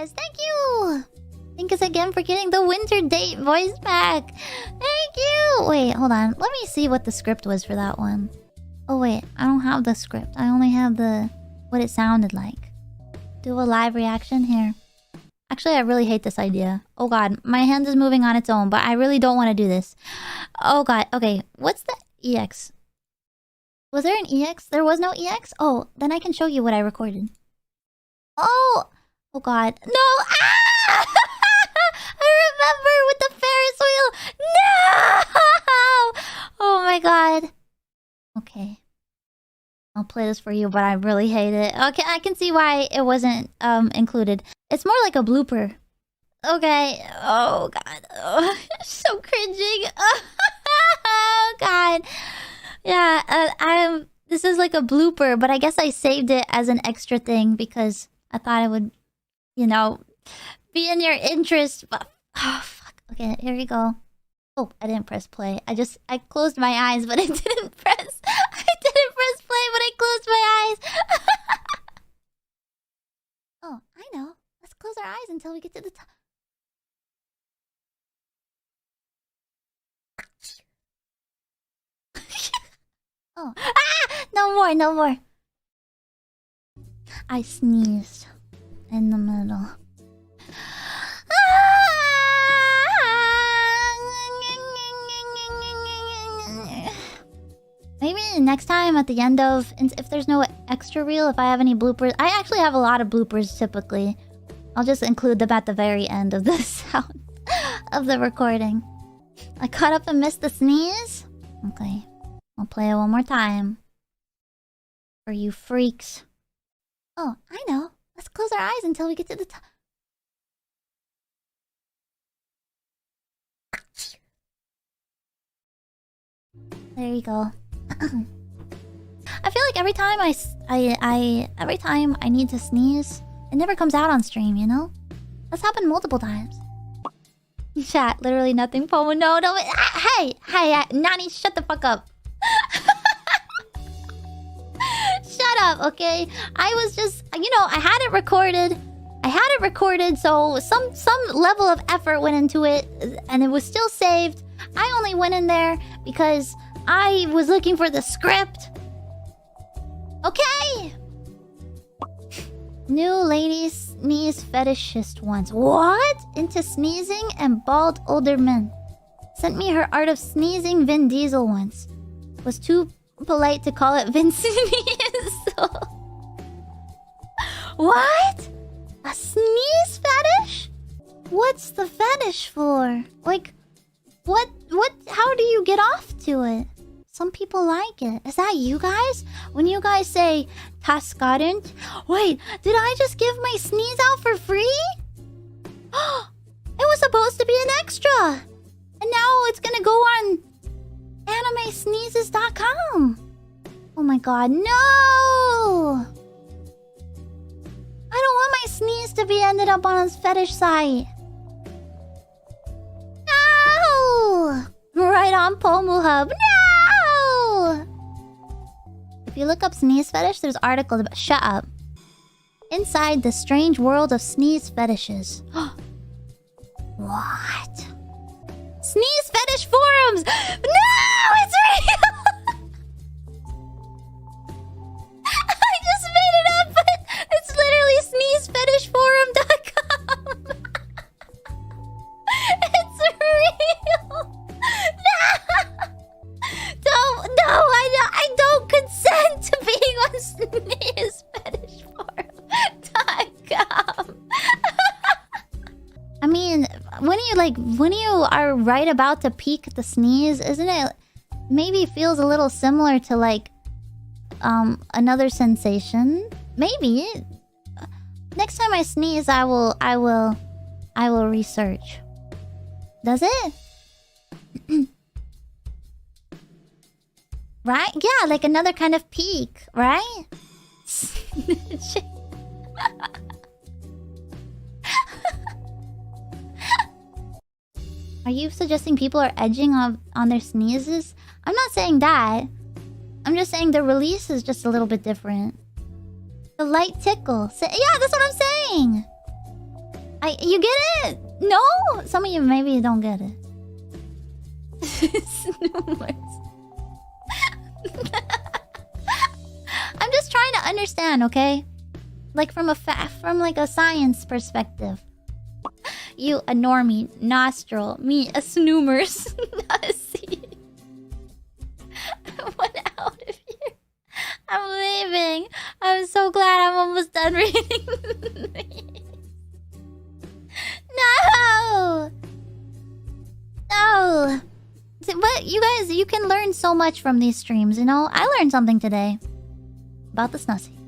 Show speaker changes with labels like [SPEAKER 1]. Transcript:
[SPEAKER 1] Yes, thank you! Thank us again for getting the winter date voice back. Thank you! Wait, hold on. Let me see what the script was for that one. Oh wait, I don't have the script. I only have the... what it sounded like. Do a live reaction here. Actually, I really hate this idea. Oh god, my hand is moving on its own, but I really don't want to do this. Oh god, okay. What's the EX? Was there an EX? There was no EX? Oh, then I can show you what I recorded. Oh! Oh god. No! Ah! I remember with the Ferris wheel! No! Oh my god. Okay. I'll play this for you, but I really hate it. Okay, I can see why it wasn't included. It's more like a blooper. Okay. Oh god. Oh, so cringing. Oh god. Yeah, this is like a blooper, but I guess I saved it as an extra thing because I thought it would, you know, be in your interest. But oh fuck. Okay, here we go. Oh, I didn't press play. I closed my eyes, but I didn't press. I didn't press play, but I closed my eyes. Oh, I know. Let's close our eyes until we get to the top. Oh. Ah! No more, no more. I sneezed in the middle. Maybe next time at the end of... if there's no extra reel, if I have any bloopers... I actually have a lot of bloopers typically. I'll just include them at the very end of the sound of the recording. I caught up and missed the sneeze? Okay. I'll play it one more time. For you freaks. Oh, I know. Let's close our eyes until we get to the top. There you go. I feel like every time every time I need to sneeze, it never comes out on stream, you know? That's happened multiple times. Chat, literally nothing. Pomu, no. Hey, Nani, shut the fuck up. Shut up, okay? I was just, you know, I had it recorded, so some level of effort went into it, and it was still saved. I only went in there because I was looking for the script. Okay! New lady sneeze fetishist once. What? Into sneezing and bald older men. Sent me her art of sneezing Vin Diesel once. Was too polite to call it Vin Diesel. What? A sneeze fetish? What's the fetish for? Like, what? How do you get off to it? Some people like it. Is that you guys? When you guys say "Taskarent," wait, did I just give my sneeze out for free? It was supposed to be an extra, and now it's gonna go on animesneezes.com. Oh my god, no! I don't want my sneeze to be ended up on his fetish site. No! Right on Pomu Hub. No! If you look up sneeze fetish, there's articles about... Shut up. Inside the strange world of sneeze fetishes. What? Sneeze fetish forums! No! It's real! I just made it up, but it's literally sneezefetishforum.com. It's real! No! I don't consent to being on sneezefetishforum.com. I mean, when you are right about to peak the sneeze, isn't it maybe feels a little similar to like another sensation? Maybe. Next time I sneeze, I will research. Does it? Right? Yeah, like another kind of peak, right? Are you suggesting people are edging on their sneezes? I'm not saying that. I'm just saying the release is just a little bit different. The light tickle. Yeah, that's what I'm saying. You get it? No? Some of you maybe don't get it. Snoomers. I'm just trying to understand, okay? Like from a science perspective. You a normie, nostril, me a snoomers. Not a seed. I went out of here. I'm leaving. I'm so glad I'm almost done reading. No! No! But you guys, you can learn so much from these streams, you know? I learned something today. About the Snussy.